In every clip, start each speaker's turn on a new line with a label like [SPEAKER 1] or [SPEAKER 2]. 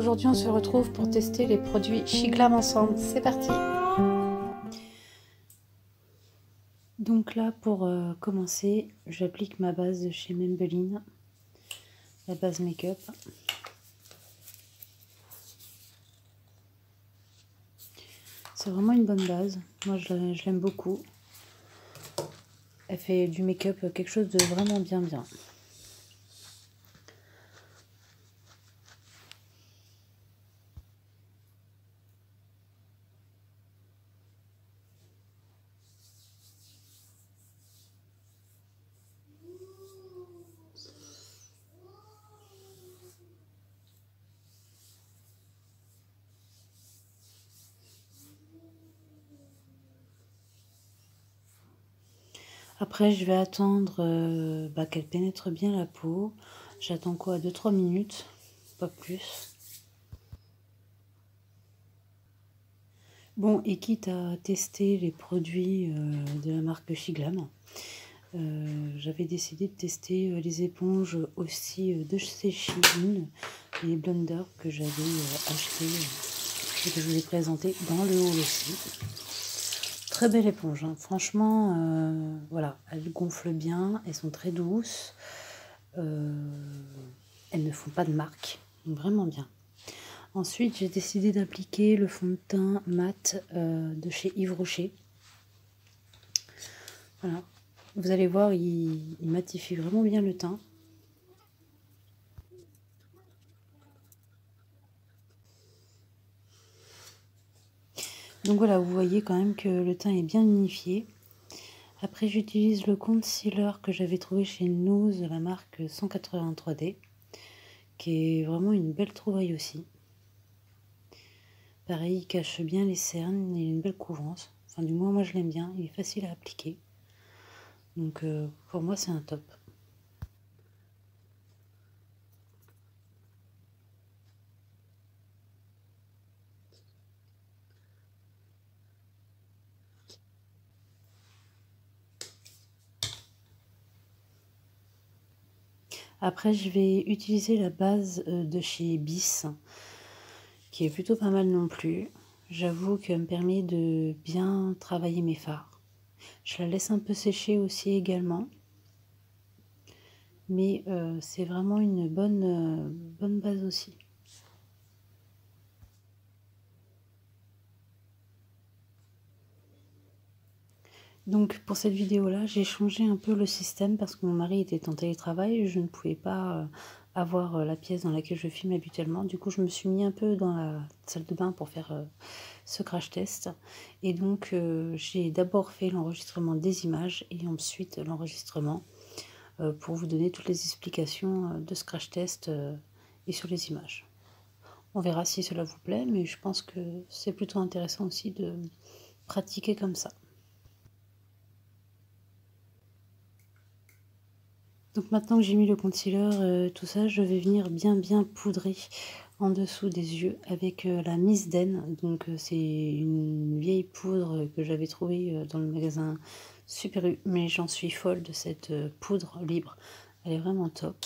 [SPEAKER 1] aujourd'hui on se retrouve pour tester les produits SheGlam ensemble. C'est parti! Donc là pour commencer, j'applique ma base de chez Maybelline, la base make-up. C'est vraiment une bonne base, moi je l'aime beaucoup. Elle fait du make-up quelque chose de vraiment bien. Après je vais attendre qu'elle pénètre bien la peau. J'attends quoi, 2-3 minutes, pas plus. Bon, et quitte à tester les produits de la marque SheGlam, j'avais décidé de tester les éponges aussi de chez Shein, les blenders que j'avais acheté et que je vous ai présenté dans le haul aussi. Très belle éponge, hein. Franchement, voilà, elles gonflent bien, elles sont très douces, elles ne font pas de marque, vraiment bien. Ensuite, j'ai décidé d'appliquer le fond de teint mat de chez Yves Rocher. Voilà, vous allez voir, il matifie vraiment bien le teint. Donc voilà, vous voyez quand même que le teint est bien unifié. Après, j'utilise le concealer que j'avais trouvé chez Nose, la marque 183D, qui est vraiment une belle trouvaille aussi. Pareil, il cache bien les cernes, il a une belle couvrance. Enfin, du moins, moi je l'aime bien, il est facile à appliquer. Donc pour moi, c'est un top. Après, je vais utiliser la base de chez Bis, qui est plutôt pas mal non plus. J'avoue qu'elle me permet de bien travailler mes fards. Je la laisse un peu sécher aussi également. Mais c'est vraiment une bonne base aussi. Donc pour cette vidéo là, j'ai changé un peu le système parce que mon mari était en télétravail, je ne pouvais pas avoir la pièce dans laquelle je filme habituellement. Du coup je me suis mis un peu dans la salle de bain pour faire ce crash test. Et donc j'ai d'abord fait l'enregistrement des images et ensuite l'enregistrement pour vous donner toutes les explications de ce crash test et sur les images. On verra si cela vous plaît, mais je pense que c'est plutôt intéressant aussi de pratiquer comme ça. Donc maintenant que j'ai mis le concealer, tout ça, je vais venir bien poudrer en dessous des yeux avec la Miss Den. Donc c'est une vieille poudre que j'avais trouvée dans le magasin Super U, mais j'en suis folle de cette poudre libre. Elle est vraiment top.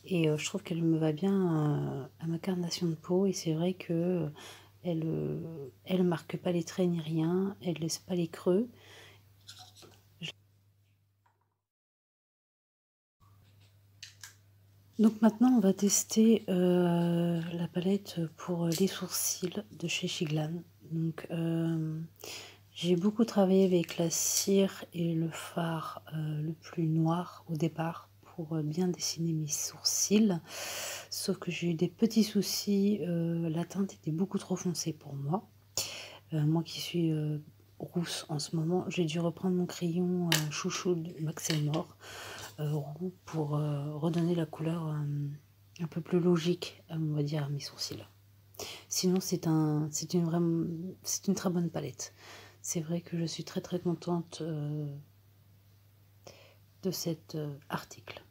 [SPEAKER 1] Et je trouve qu'elle me va bien à ma carnation de peau. Et c'est vrai que elle marque pas les traits ni rien, elle laisse pas les creux. Donc maintenant on va tester la palette pour les sourcils de chez SheGlam. Donc j'ai beaucoup travaillé avec la cire et le fard le plus noir au départ pour bien dessiner mes sourcils. Sauf que j'ai eu des petits soucis, la teinte était beaucoup trop foncée pour moi. Moi qui suis rousse en ce moment, j'ai dû reprendre mon crayon chouchou de Max Elmore roux pour redonner la couleur un peu plus logique, on va dire, à mes sourcils. Sinon, c'est une très bonne palette. C'est vrai que je suis très contente de cet article.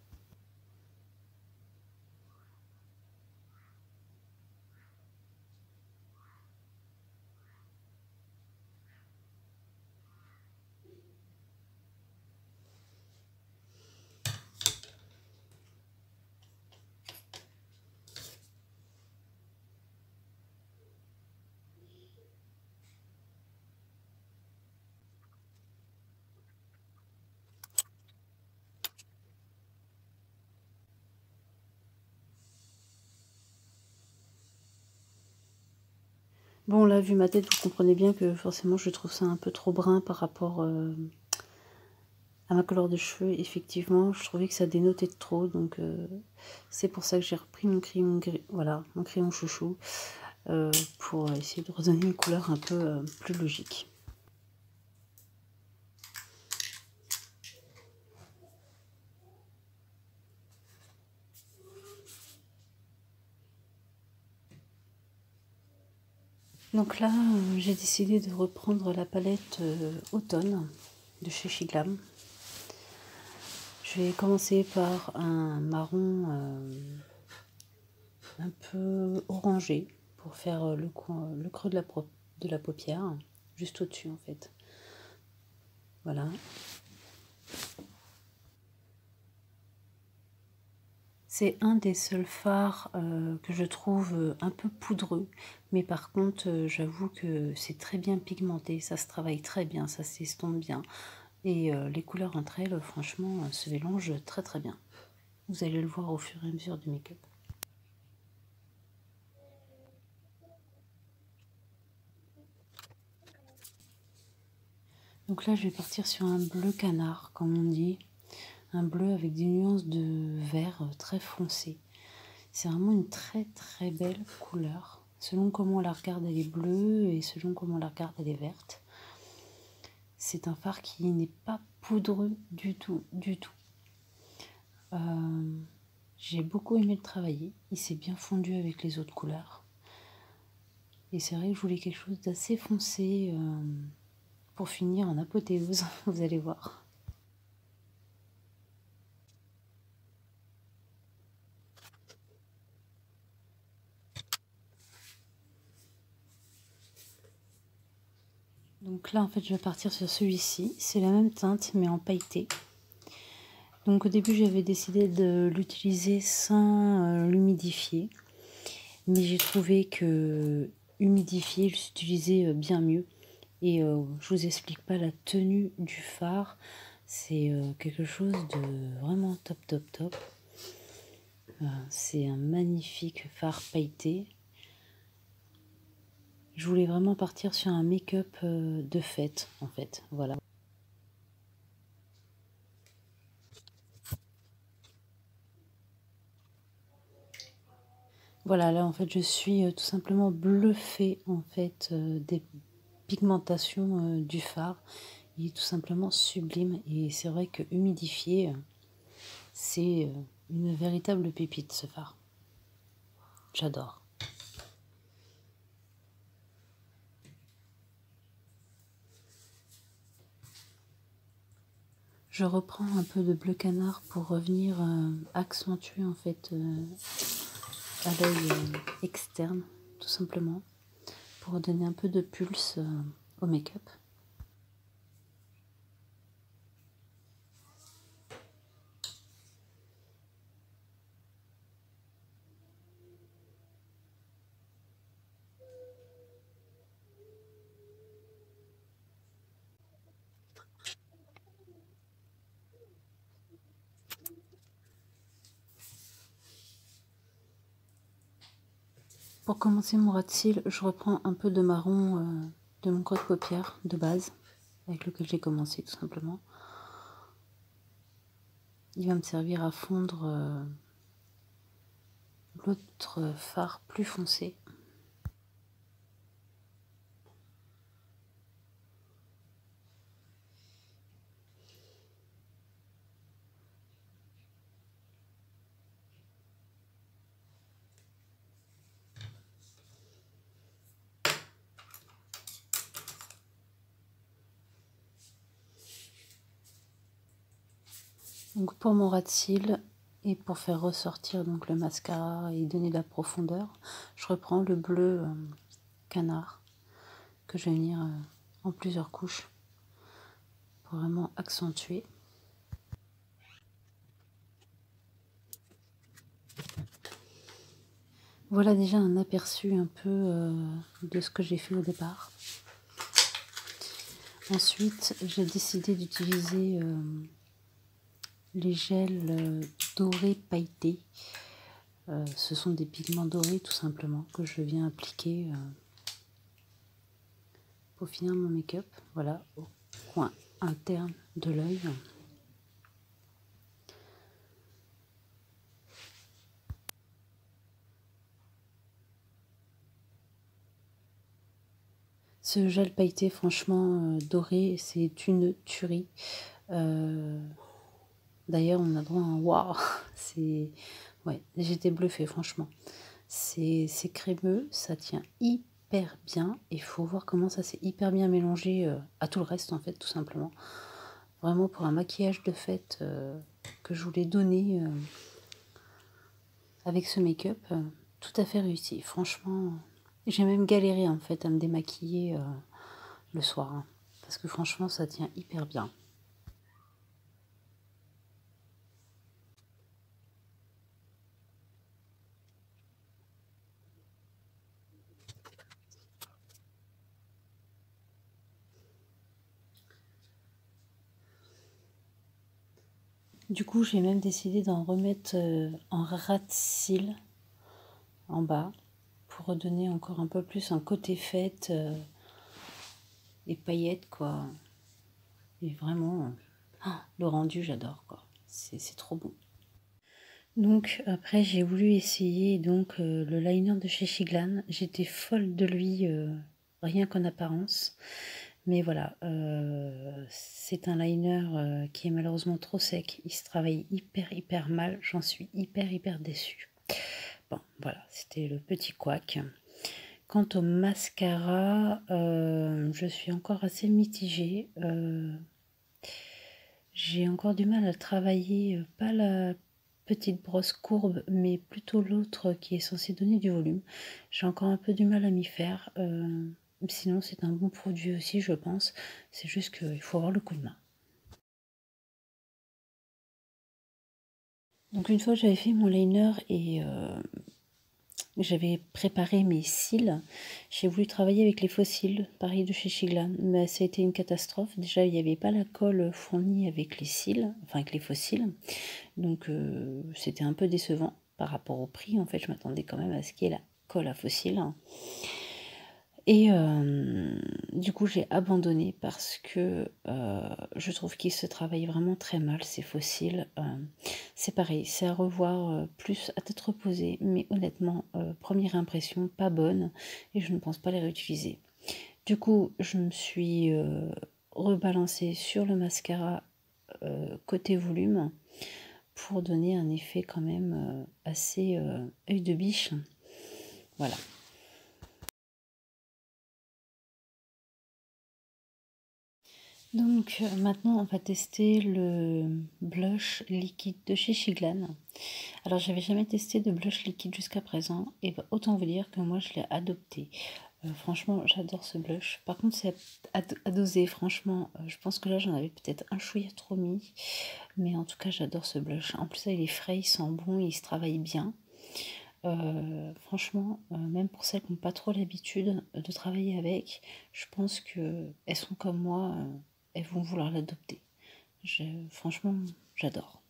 [SPEAKER 1] Bon, là, vu ma tête, vous comprenez bien que forcément, je trouve ça un peu trop brun par rapport à ma couleur de cheveux. Effectivement, je trouvais que ça dénotait de trop, donc c'est pour ça que j'ai repris mon crayon gris, voilà, mon crayon chouchou, pour essayer de redonner une couleur un peu plus logique. Donc là, j'ai décidé de reprendre la palette automne de chez Shiglam. Je vais commencer par un marron un peu orangé pour faire le creux de la paupière, juste au-dessus en fait. Voilà. C'est un des seuls fards que je trouve un peu poudreux, mais par contre, j'avoue que c'est très bien pigmenté, ça se travaille très bien, ça s'estompe bien. Et les couleurs entre elles, franchement, se mélangent très très bien. Vous allez le voir au fur et à mesure du make-up. Donc là, je vais partir sur un bleu canard, comme on dit. Un bleu avec des nuances de vert très foncé. C'est vraiment une très très belle couleur. Selon comment on la regarde, elle est bleue, et selon comment on la regarde, elle est verte. C'est un fard qui n'est pas poudreux du tout, du tout. J'ai beaucoup aimé le travailler. Il s'est bien fondu avec les autres couleurs. Et c'est vrai que je voulais quelque chose d'assez foncé pour finir en apothéose, vous allez voir. Donc là, en fait, je vais partir sur celui-ci. C'est la même teinte, mais en pailleté. Donc au début, j'avais décidé de l'utiliser sans l'humidifier. Mais j'ai trouvé que humidifier, j'utilisais bien mieux. Et je vous explique pas la tenue du fard. C'est quelque chose de vraiment top, top, top. C'est un magnifique fard pailleté. Je voulais vraiment partir sur un make-up de fête, en fait. Voilà. Voilà, là, en fait, je suis tout simplement bluffée, en fait, des pigmentations du fard. Il est tout simplement sublime. Et c'est vrai que humidifié, c'est une véritable pépite, ce fard. J'adore. Je reprends un peu de bleu canard pour revenir accentuer en fait à l'œil externe, tout simplement, pour donner un peu de pulse au make-up. Pour commencer mon ras de cils, je reprends un peu de marron de mon creux de paupière de base, avec lequel j'ai commencé tout simplement. Il va me servir à fondre l'autre fard plus foncé. Donc pour mon ras de cils et pour faire ressortir donc le mascara et donner de la profondeur, je reprends le bleu canard que je vais venir en plusieurs couches pour vraiment accentuer. Voilà déjà un aperçu un peu de ce que j'ai fait au départ. Ensuite, j'ai décidé d'utiliser les gels dorés pailletés. Ce sont des pigments dorés tout simplement que je viens appliquer pour finir mon make-up. Voilà, au coin interne de l'œil. Ce gel pailleté, franchement, doré, c'est une tuerie. D'ailleurs, on a droit à un waouh. C'est... Ouais, j'étais bluffée, franchement. C'est crémeux, ça tient hyper bien. Il faut voir comment ça s'est hyper bien mélangé à tout le reste, en fait, tout simplement. Vraiment, pour un maquillage de fête que je voulais donner avec ce make-up, tout à fait réussi. Franchement, j'ai même galéré, en fait, à me démaquiller le soir. Hein, parce que franchement, ça tient hyper bien. Du coup, j'ai même décidé d'en remettre en ras de cils en bas pour redonner encore un peu plus un côté fête et paillettes, quoi. Et vraiment, le rendu, j'adore, quoi. C'est trop beau. Donc, après, j'ai voulu essayer donc le liner de chez Shiglan. J'étais folle de lui, rien qu'en apparence. Mais voilà, c'est un liner qui est malheureusement trop sec. Il se travaille hyper mal. J'en suis hyper déçue. Bon, voilà, c'était le petit couac. Quant au mascara, je suis encore assez mitigée. J'ai encore du mal à travailler, pas la petite brosse courbe, mais plutôt l'autre qui est censée donner du volume. J'ai encore un peu du mal à m'y faire. Sinon, c'est un bon produit aussi, je pense. C'est juste qu'il faut avoir le coup de main. Donc une fois que j'avais fait mon liner et j'avais préparé mes cils, j'ai voulu travailler avec les faux cils, pareil de chez Shiglan, mais ça a été une catastrophe. Déjà, il n'y avait pas la colle fournie avec les cils, enfin avec les faux cils, donc c'était un peu décevant par rapport au prix. En fait, je m'attendais quand même à ce qu'il y ait la colle à faux cils. Et du coup, j'ai abandonné parce que je trouve qu'il se travaille vraiment très mal, ces fossiles. C'est pareil, c'est à revoir plus à tête reposée, mais honnêtement, première impression, pas bonne, et je ne pense pas les réutiliser. Du coup, je me suis rebalancée sur le mascara côté volume pour donner un effet quand même assez œil de biche. Voilà. Donc maintenant on va tester le blush liquide de chez Shiglan. Alors j'avais jamais testé de blush liquide jusqu'à présent et bah, autant vous dire que moi je l'ai adopté. Franchement j'adore ce blush. Par contre c'est à doser, franchement je pense que là j'en avais peut-être un chouïa trop mis. Mais en tout cas j'adore ce blush. En plus il est frais, il sent bon, il se travaille bien. Franchement, même pour celles qui n'ont pas trop l'habitude de travailler avec, je pense qu'elles sont comme moi, elles vont vouloir l'adopter. Franchement, j'adore.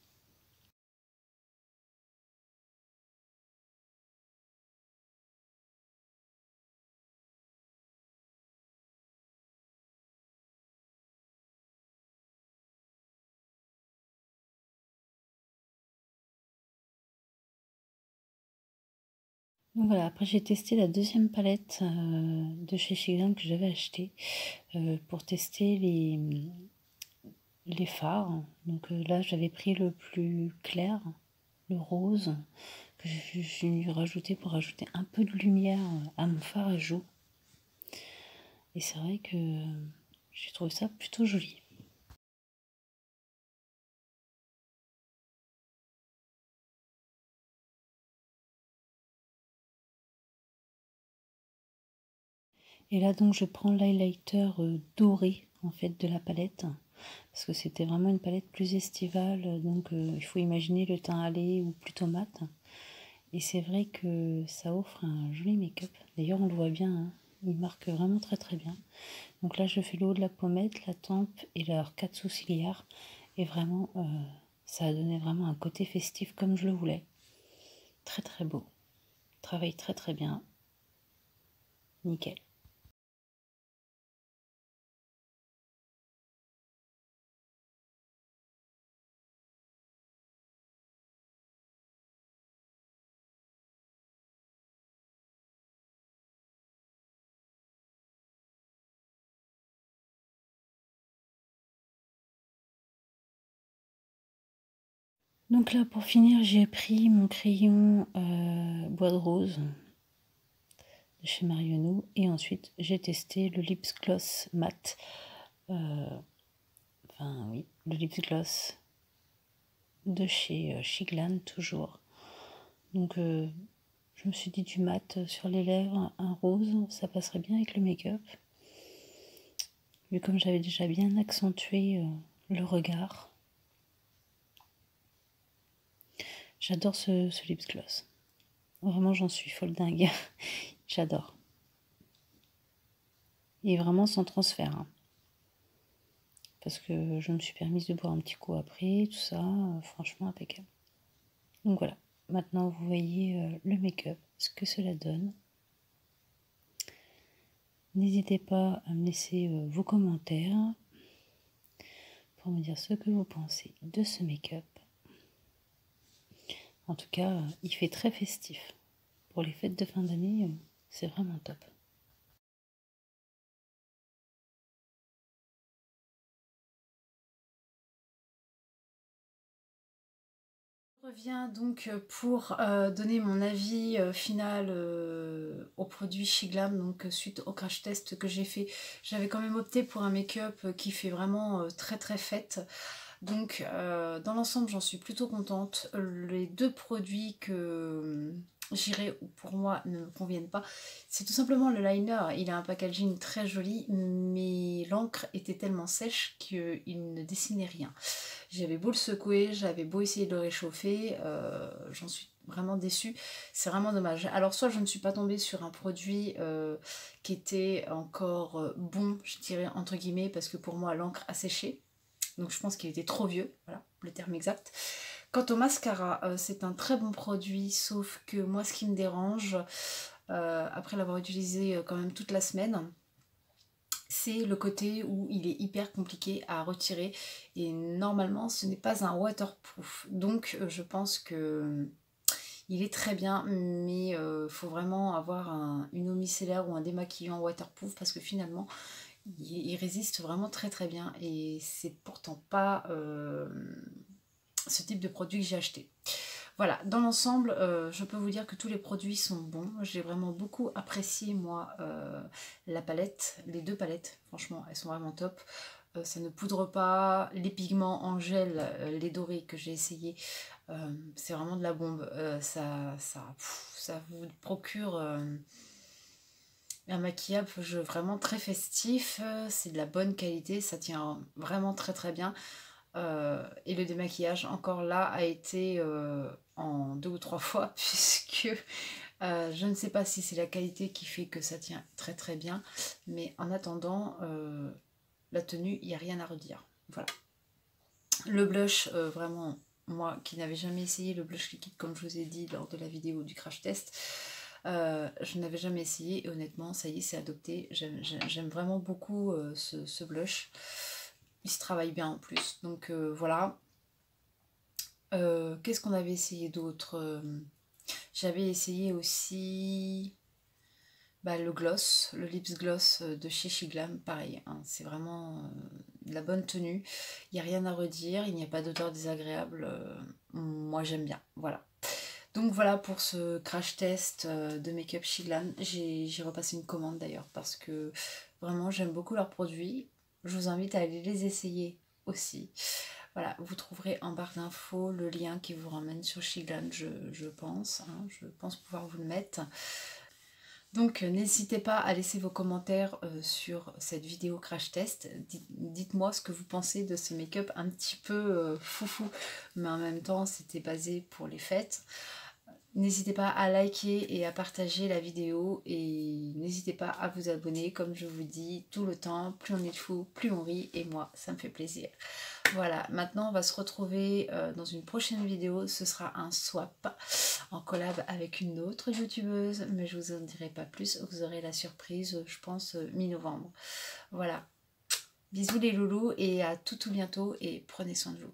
[SPEAKER 1] Donc voilà, après j'ai testé la deuxième palette de chez Shiglan que j'avais achetée pour tester les fards. Donc là j'avais pris le plus clair, le rose, que j'ai rajouté pour rajouter un peu de lumière à mon fard à joues. Et c'est vrai que j'ai trouvé ça plutôt joli. Et là donc je prends l'highlighter doré en fait de la palette. Parce que c'était vraiment une palette plus estivale. Donc il faut imaginer le teint hâlé ou plutôt mat. Et c'est vrai que ça offre un joli make-up. D'ailleurs on le voit bien, hein, il marque vraiment très bien. Donc là je fais le haut de la pommette, la tempe et l'arcade sourcilière. Et vraiment ça a donné vraiment un côté festif comme je le voulais. Très beau. Travaille très bien. Nickel. Donc là, pour finir, j'ai pris mon crayon bois de rose de chez Marionneau et ensuite j'ai testé le Lips Gloss mat. Enfin oui, le Lips Gloss de chez Shiglan toujours. Donc je me suis dit du mat sur les lèvres, un rose, ça passerait bien avec le make-up. Vu comme j'avais déjà bien accentué le regard. J'adore ce lips gloss. Vraiment, j'en suis folle dingue. J'adore. Et vraiment sans transfert. Hein. Parce que je me suis permise de boire un petit coup après, tout ça. Franchement, impeccable. Donc voilà. Maintenant, vous voyez le make-up, ce que cela donne. N'hésitez pas à me laisser vos commentaires pour me dire ce que vous pensez de ce make-up. En tout cas, il fait très festif. Pour les fêtes de fin d'année, c'est vraiment top. Je reviens donc pour donner mon avis final au produit Shiglam, donc suite au crash test que j'ai fait. J'avais quand même opté pour un make-up qui fait vraiment très très fête. Donc dans l'ensemble j'en suis plutôt contente. Les deux produits que j'irai ou pour moi ne me conviennent pas, c'est tout simplement le liner. Il a un packaging très joli mais l'encre était tellement sèche qu'il ne dessinait rien. J'avais beau le secouer, j'avais beau essayer de le réchauffer, j'en suis vraiment déçue. C'est vraiment dommage. Alors soit je ne suis pas tombée sur un produit qui était encore bon, je dirais entre guillemets, parce que pour moi l'encre a séché. Donc je pense qu'il était trop vieux, voilà le terme exact. Quant au mascara, c'est un très bon produit, sauf que moi ce qui me dérange, après l'avoir utilisé quand même toute la semaine, c'est le côté où il est hyper compliqué à retirer et normalement ce n'est pas un waterproof. Donc je pense que il est très bien, mais faut vraiment avoir une eau micellaire ou un démaquillant waterproof parce que finalement il résiste vraiment très très bien et c'est pourtant pas ce type de produit que j'ai acheté. Voilà, dans l'ensemble, je peux vous dire que tous les produits sont bons. J'ai vraiment beaucoup apprécié, moi, la palette, les deux palettes. Franchement, elles sont vraiment top. Ça ne poudre pas. Les pigments en gel, les dorés que j'ai essayé, c'est vraiment de la bombe. Ça vous procure un maquillage vraiment très festif. C'est de la bonne qualité, ça tient vraiment très très bien. Et le démaquillage encore là a été en 2 ou 3 fois puisque je ne sais pas si c'est la qualité qui fait que ça tient très très bien, mais en attendant la tenue, il n'y a rien à redire. Voilà. Le blush, vraiment, moi qui n'avais jamais essayé le blush liquide comme je vous ai dit lors de la vidéo du crash test, je n'avais jamais essayé et honnêtement ça y est, c'est adopté. J'aime vraiment beaucoup ce blush. Il se travaille bien en plus, donc voilà. Qu'est-ce qu'on avait essayé d'autre? J'avais essayé aussi le gloss, le lips gloss de chez Shiglam, pareil, hein, c'est vraiment de la bonne tenue, il n'y a rien à redire, il n'y a pas d'odeur désagréable, moi j'aime bien, voilà. Donc voilà pour ce crash test de Make-up Shiglam, j'ai repassé une commande d'ailleurs parce que vraiment j'aime beaucoup leurs produits, je vous invite à aller les essayer aussi. Voilà, vous trouverez en barre d'infos le lien qui vous ramène sur Shiglan, je pense. Hein, je pense pouvoir vous le mettre. Donc n'hésitez pas à laisser vos commentaires sur cette vidéo crash test. Dites-moi ce que vous pensez de ce make-up un petit peu foufou, mais en même temps c'était basé pour les fêtes. N'hésitez pas à liker et à partager la vidéo et n'hésitez pas à vous abonner, comme je vous dis tout le temps, plus on est de fous, plus on rit et moi ça me fait plaisir. Voilà, maintenant on va se retrouver dans une prochaine vidéo, ce sera un swap en collab avec une autre youtubeuse, mais je vous en dirai pas plus, vous aurez la surprise je pense mi-novembre. Voilà, bisous les loulous et à tout bientôt et prenez soin de vous.